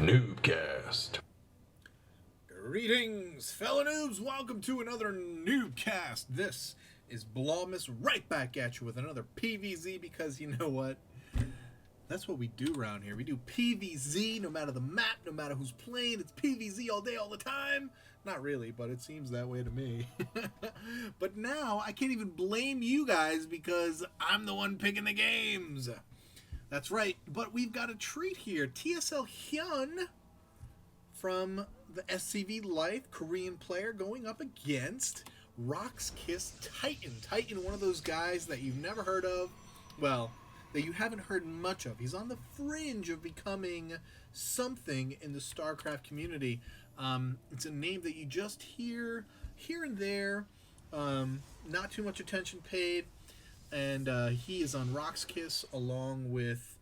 NuubCast. Greetings, fellow noobs! Welcome to another NuubCast. This is Blawmus right back at you with another PvZ because you know what? That's what we do around here. We do PvZ no matter the map, no matter who's playing. It's PvZ all day, all the time. Not really, but it seems that way to me. But now I can't even blame you guys because I'm the one picking the games. That's right, but we've got a treat here. TSL Hyun from the SCV Life Korean player going up against roxkisTITAN. Titan, one of those guys that you've never heard of. Well, that you haven't heard much of. He's on the fringe of becoming something in the StarCraft community. It's a name that you just hear here and there. Not too much attention paid. And he is on roxkis along with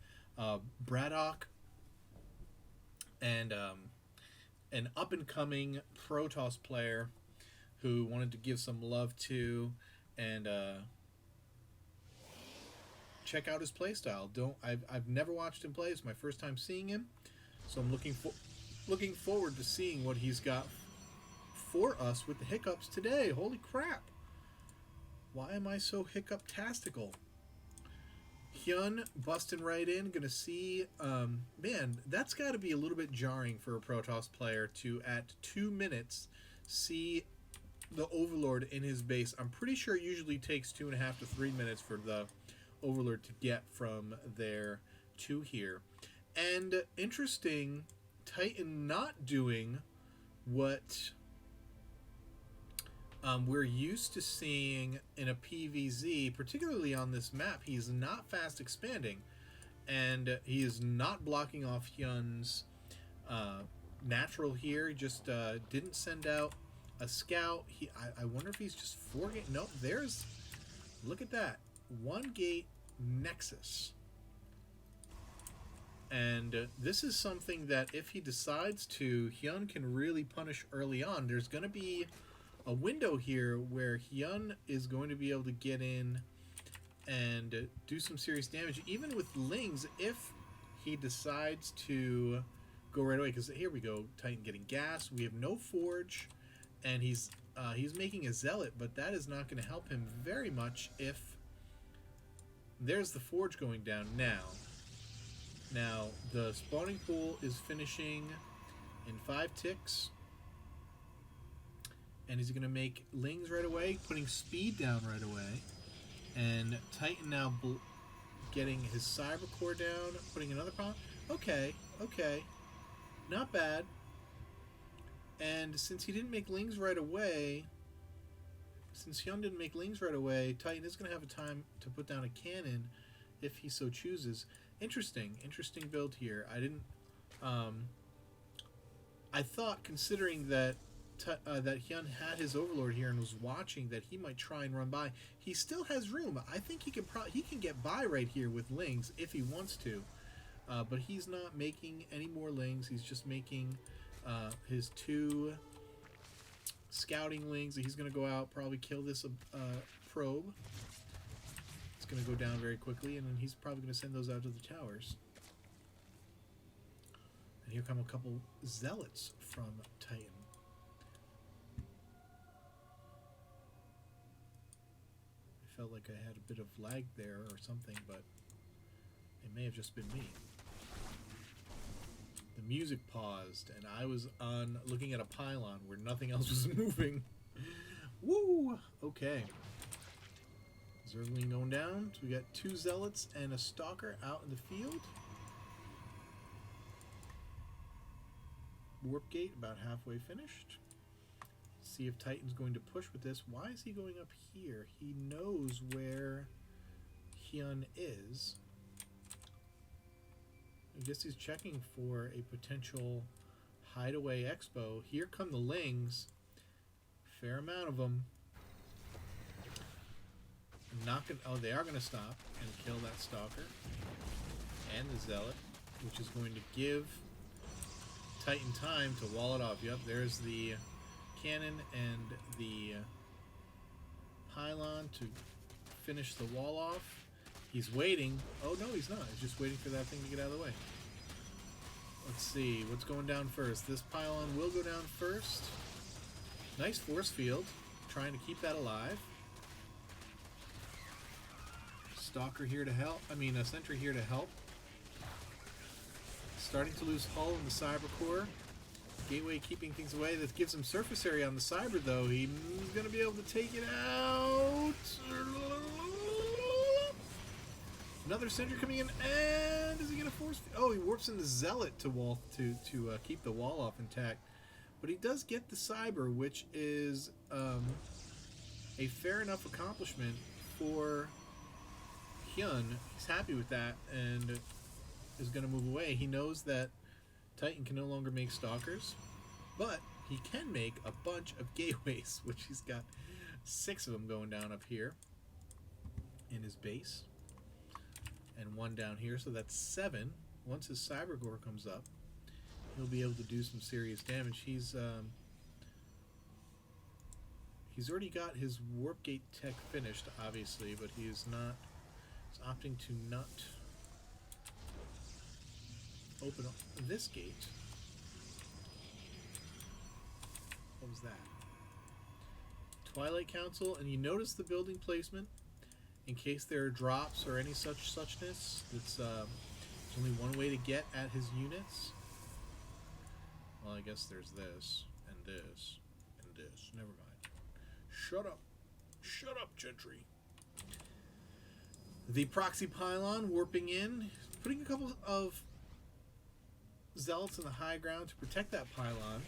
Braddock and an up-and-coming Protoss player who wanted to give some love to and check out his playstyle. I've never watched him play. It's my first time seeing him, so I'm looking forward to seeing what he's got for us with the hiccups today. Holy crap! Why am I so hiccup-tastical? Hyun busting right in. Gonna see, man, that's got to be a little bit jarring for a Protoss player to, at 2 minutes, see the Overlord in his base. I'm pretty sure it usually takes 2.5 to 3 minutes for the Overlord to get from there to here. And interesting, Titan not doing what we're used to seeing in a PvZ, particularly on this map. He's not fast expanding, and he is not blocking off Hyun's natural here. He just didn't send out a scout. I wonder if he's just 4 gate. Nope, there's, look at that, 1 gate Nexus. And this is something that if he decides to, Hyun can really punish early on. There's going to be a window here where Hyun is going to be able to get in and do some serious damage, even with Lings, if he decides to go right away. Because here we go, Titan getting gas. We have no Forge, and he's making a Zealot, but that is not going to help him very much if there's the Forge going down now. Now, the spawning pool is finishing in 5 ticks. And he's going to make Lings right away, putting speed down right away. And Titan now getting his Cyber Core down, putting another pump. Okay. Not bad. And since he didn't make Lings right away, since Hyun didn't make Lings right away, Titan is going to have a time to put down a cannon if he so chooses. Interesting build here. I thought, considering that that Hyun had his Overlord here and was watching, that he might try and run by. He still has room. I think he can get by right here with Lings if he wants to, but he's not making any more Lings. He's just making his 2 scouting Lings. He's going to go out, probably kill this probe. It's going to go down very quickly, and then he's probably going to send those out to the towers. And here come a couple Zealots from Titan. Felt like I had a bit of lag there or something, but it may have just been me. The music paused, and I was looking at a pylon where nothing else was moving. Woo! Okay. Zergling going down. So we got 2 Zealots and a Stalker out in the field. Warp gate about halfway finished. See if Titan's going to push with this. Why is he going up here? He knows where Hyun is. I guess he's checking for a potential hideaway expo. Here come the Lings. Fair amount of them. Not gonna, oh, they are going to stop and kill that Stalker and the Zealot, which is going to give Titan time to wall it off. Yep, there's the cannon and the pylon to finish the wall off. He's waiting. Oh no, he's not. He's just waiting for that thing to get out of the way. Let's see what's going down first. This pylon will go down first. Nice force field, trying to keep that alive. Stalker here to help. I mean, a sentry here to help. Starting to lose hull in the cyber core. Gateway keeping things away. That gives him surface area on the cyber, though. He's going to be able to take it out. Another sentry coming in, and is he going to force? Oh, he warps in the zealot to keep the wall off intact. But he does get the cyber, which is a fair enough accomplishment for Hyun. He's happy with that and is going to move away. He knows that Titan can no longer make stalkers, but he can make a bunch of gateways, which he's got 6 of them going down up here in his base, and 1 down here, so that's 7. Once his cyber core comes up, he'll be able to do some serious damage. He's already got his warp gate tech finished, obviously, but he is not. He's opting to not open up this gate. What was that? Twilight Council, and you notice the building placement in case there are drops or any suchness. It's only one way to get at his units. Well, I guess there's this, and this, and this. Never mind. Shut up. Shut up, Gentry. The proxy pylon warping in, putting a couple of zealots in the high ground to protect that pylon.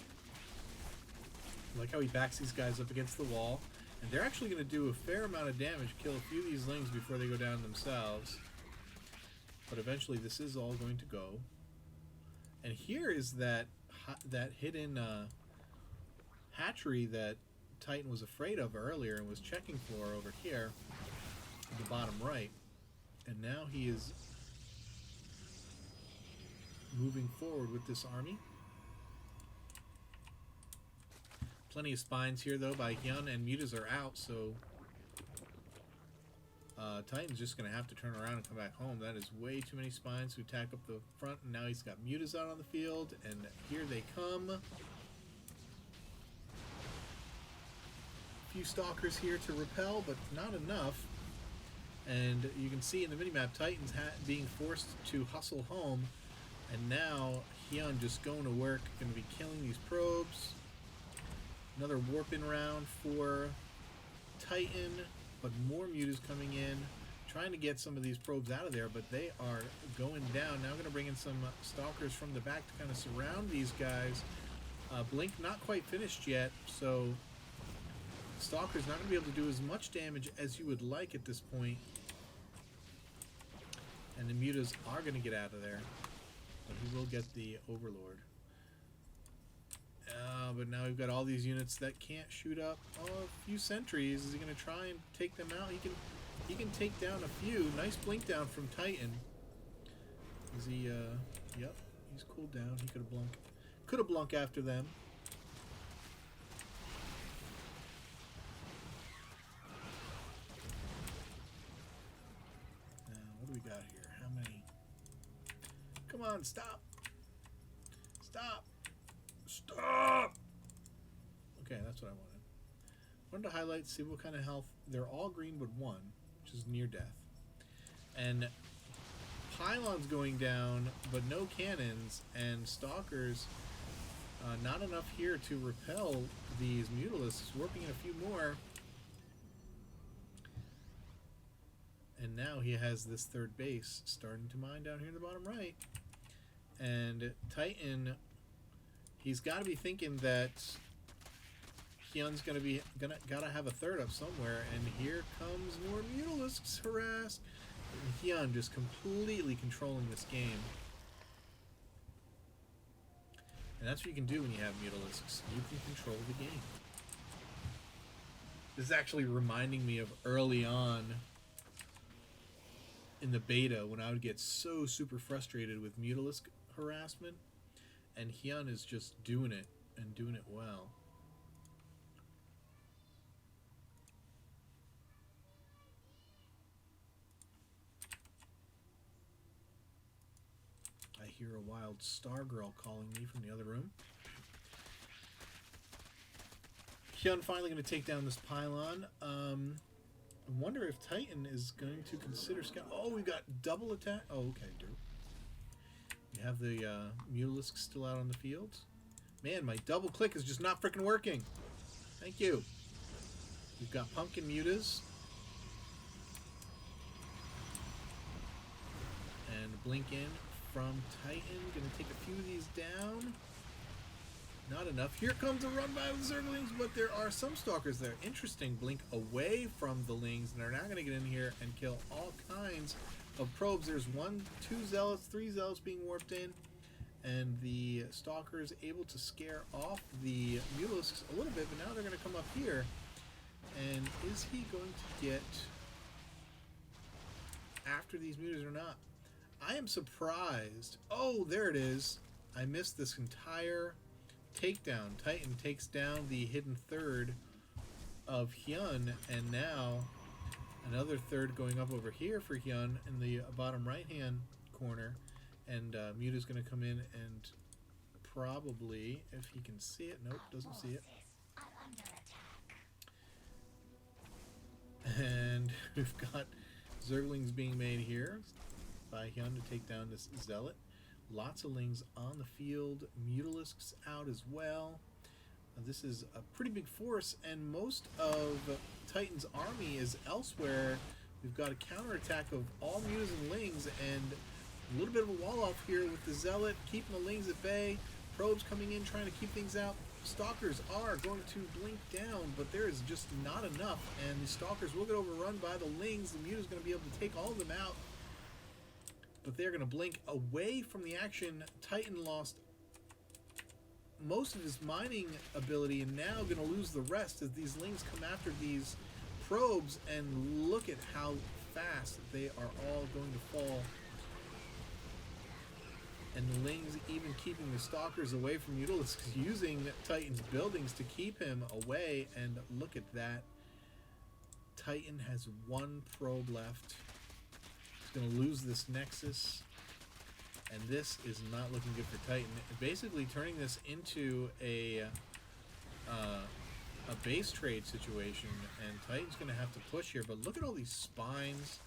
I like how he backs these guys up against the wall. And they're actually going to do a fair amount of damage, kill a few of these lings before they go down themselves. But eventually this is all going to go. And here is that hidden hatchery that Titan was afraid of earlier and was checking for over here at the bottom right. And now he is moving forward with this army. Plenty of spines here, though, by Hyun, and mutas are out, so Titan's just going to have to turn around and come back home. That is way too many spines to attack up the front, and now he's got mutas out on the field, and here they come. A few stalkers here to repel, but not enough. And you can see in the minimap, Titan's being forced to hustle home, and now Hyun just going to work, going to be killing these probes. Another warp-in round for Titan, but more mutas coming in, trying to get some of these probes out of there, but they are going down. Now going to bring in some stalkers from the back to kind of surround these guys. Blink not quite finished yet, so Stalker's not going to be able to do as much damage as you would like at this point. And the mutas are going to get out of there, but he will get the Overlord. But now we've got all these units that can't shoot up. Oh, a few sentries. Is he going to try and take them out? He can take down a few. Nice blink down from Titan. Is he? Yep. He's cooled down. He could have blunk. Could have blunk after them. Now, what do we got here? How many? Come on, stop! Stop! Stop! Okay, that's what I wanted. Wanted to highlight, see what kind of health. They're all green but 1, which is near death. And pylons going down, but no cannons, and stalkers. Not enough here to repel these mutalisks. Warping in a few more. And now he has this third base starting to mine down here in the bottom right. And Titan, he's got to be thinking that Hyun's gotta have a third up somewhere, and here comes more mutalisks harassed. And Hyun just completely controlling this game. And that's what you can do when you have mutalisks. You can control the game. This is actually reminding me of early on in the beta when I would get so super frustrated with mutalisk harassment, and Hyun is just doing it and doing it well. I hear a wild star girl calling me from the other room. Hyun finally going to take down this pylon. I wonder if Titan is going to consider scout. Oh, we got double attack. Oh, okay, dude. You have the Mutalisk still out on the field. Man, my double click is just not freaking working. Thank you. We've got Pumpkin Mutas. And blink in from Titan. Gonna take a few of these down. Not enough. Here comes a run by with the Zerglings, but there are some Stalkers there. Interesting. Blink away from the Lings, and they're now gonna get in here and kill all kinds of probes. There's 1, 2 Zealots, 3 Zealots being warped in. And the Stalker is able to scare off the Mutalisks a little bit, but now they're going to come up here. And is he going to get after these Mutas or not? I am surprised. Oh, there it is. I missed this entire takedown. Titan takes down the hidden third of Hyun, and now another third going up over here for Hyun in the bottom right-hand corner. And Muta's going to come in and probably, if he can see it, nope, doesn't see it. And we've got Zerglings being made here by Hyun to take down this Zealot. Lots of Lings on the field. Mutalisks out as well. This is a pretty big force, and most of Titan's army is elsewhere. We've got a counterattack of all Mutas and Lings, and a little bit of a wall off here with the Zealot, keeping the Lings at bay. Probes coming in, trying to keep things out. Stalkers are going to blink down, but there is just not enough, and the Stalkers will get overrun by the Lings. The Muta's going to be able to take all of them out, but they're going to blink away from the action. Titan lost most of his mining ability, and now going to lose the rest as these Lings come after these probes, and look at how fast they are all going to fall. And the Lings even keeping the Stalkers away from Mutalisks, using Titan's buildings to keep him away. And look at that. Titan has 1 probe left. He's going to lose this Nexus. And this is not looking good for Titan. Basically turning this into a base trade situation. And Titan's going to have to push here. But look at all these spines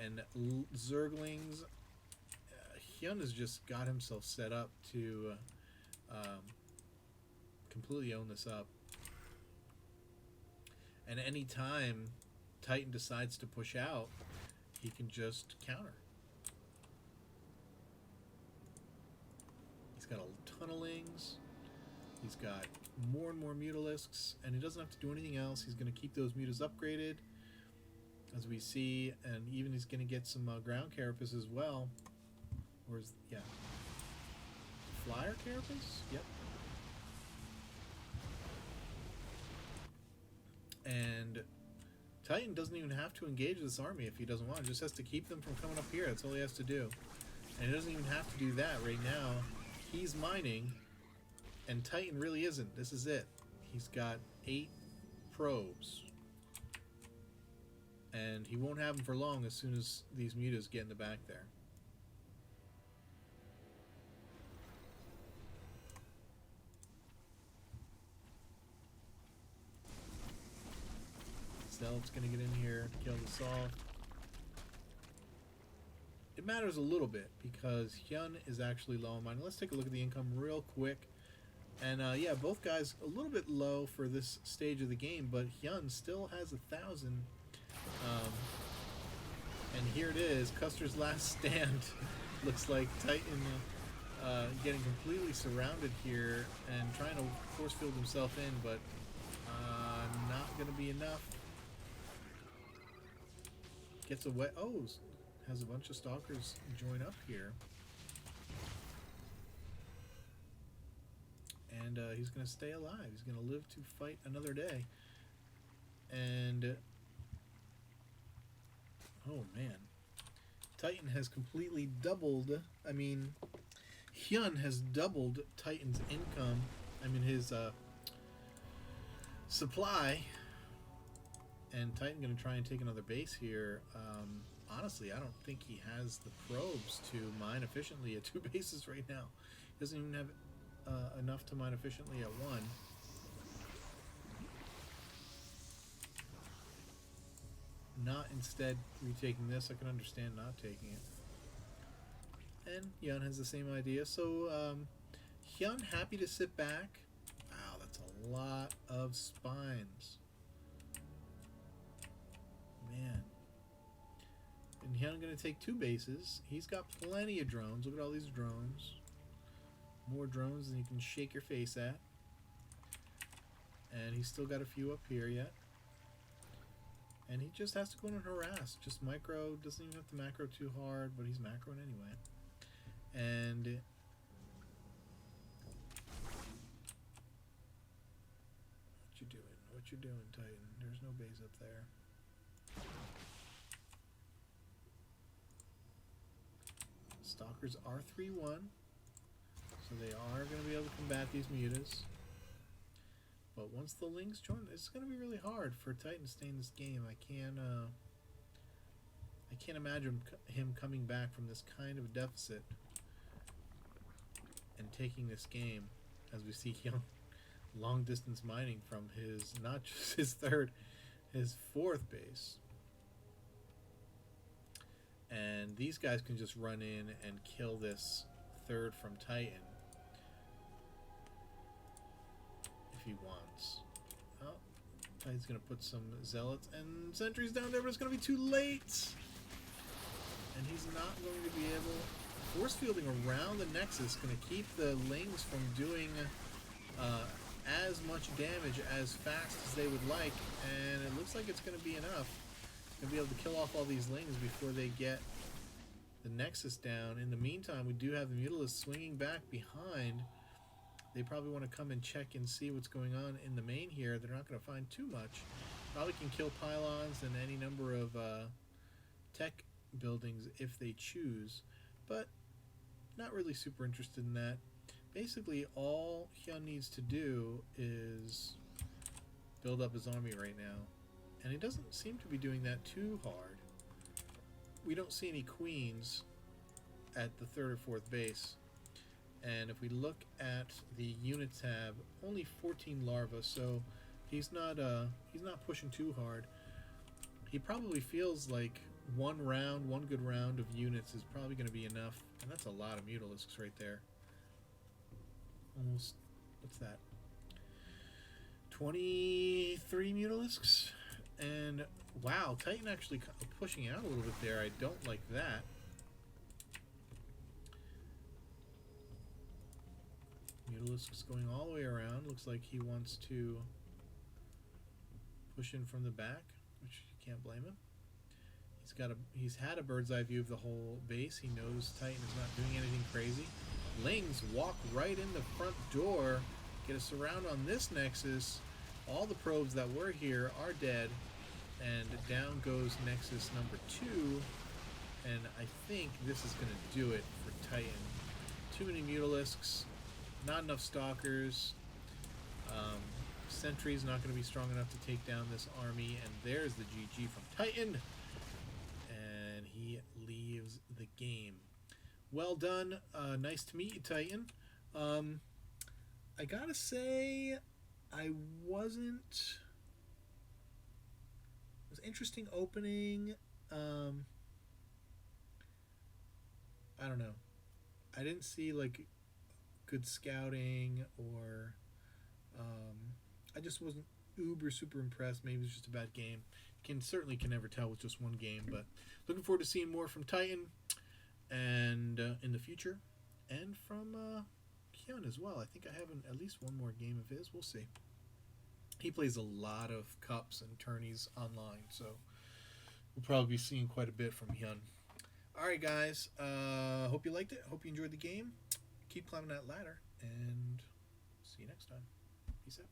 and Zerglings. Hyun has just got himself set up to completely own this up. And any time Titan decides to push out, he can just counter. He's got a ton of Lings. He's got more and more Mutalisks, and he doesn't have to do anything else. He's going to keep those Mutas upgraded, as we see, and even he's going to get some ground carapace as well. Where's, yeah, flyer carapace? Yep. And Titan doesn't even have to engage this army if he doesn't want. He just has to keep them from coming up here. That's all he has to do. And he doesn't even have to do that right now. He's mining, and Titan really isn't. This is it. He's got 8 probes. And he won't have them for long as soon as these Mutas get in the back there. Zealot's going to get in here to kill this off. It matters a little bit because Hyun is actually low on mining. Let's take a look at the income real quick. And yeah, both guys a little bit low for this stage of the game, but Hyun still has 1,000. And here it is, Custer's last stand. Looks like Titan getting completely surrounded here and trying to force field himself in, but not going to be enough. Gets away. Oh, has a bunch of Stalkers join up here. And he's going to stay alive. He's going to live to fight another day. And oh man, Titan has completely doubled. I mean, Hyun has doubled Titan's income. I mean his supply. And Titan going to try and take another base here. honestly, I don't think he has the probes to mine efficiently at 2 bases right now. He doesn't even have enough to mine efficiently at 1. Not instead retaking this. I can understand not taking it. And Hyun has the same idea. So Hyun happy to sit back. Wow, that's a lot of spines. Man. And Hyun going to take 2 bases. He's got plenty of drones. Look at all these drones. More drones than you can shake your face at. And he's still got a few up here yet. And he just has to go in and harass. Just micro. Doesn't even have to macro too hard, but he's macroing anyway. And what you doing? What you doing, Titan? There's no base up there. Stalkers are 3-1. So they are going to be able to combat these mutas. But once the Lings join, it's going to be really hard for Titan to stay in this game. I can't imagine him coming back from this kind of a deficit and taking this game, as we see Hyun long distance mining from his, not just his 3rd, his 4th base. And these guys can just run in and kill this 3rd from Titan if he wants. Oh, Titan's going to put some zealots and sentries down there, but it's going to be too late. And he's not going to be able... Force fielding around the Nexus going to keep the Lings from doing as much damage as fast as they would like. And it looks like it's going to be enough. Going to be able to kill off all these Lings before they get the Nexus down. In the meantime, we do have the Mutalisks swinging back behind. They probably want to come and check and see what's going on in the main here. They're not going to find too much. Probably can kill pylons and any number of tech buildings if they choose, but not really super interested in that. Basically, all Hyun needs to do is build up his army right now, and he doesn't seem to be doing that too hard. We don't see any queens at the 3rd or 4th base, and if we look at the unit tab, only 14 larvae, so he's not pushing too hard. He probably feels like one good round of units is probably going to be enough, and that's a lot of Mutalisks right there. Almost, what's that? 23 Mutalisks, and wow, Titan actually pushing out a little bit there. I don't like that. Mutalisks going all the way around. Looks like he wants to push in from the back, which you can't blame him. He's had a bird's eye view of the whole base. He knows Titan is not doing anything crazy. Lings walk right in the front door, get a surround on this Nexus. All the probes that were here are dead, and down goes Nexus number 2. And I think this is going to do it for Titan. Too many Mutalisks, not enough Stalkers. Sentry's not going to be strong enough to take down this army, and there's the GG from Titan. He leaves the game. Well done. Nice to meet you, Titan. I gotta say, it was interesting opening. I don't know. I didn't see like good scouting, or I just wasn't uber super impressed. Maybe it was just a bad game. Certainly can never tell with just one game, but looking forward to seeing more from Titan and in the future, and from Hyun as well. I think I have at least one more game of his. We'll see. He plays a lot of cups and tourneys online, so we'll probably be seeing quite a bit from Hyun. Alright guys, hope you liked it. Hope you enjoyed the game. Keep climbing that ladder, and see you next time. Peace out.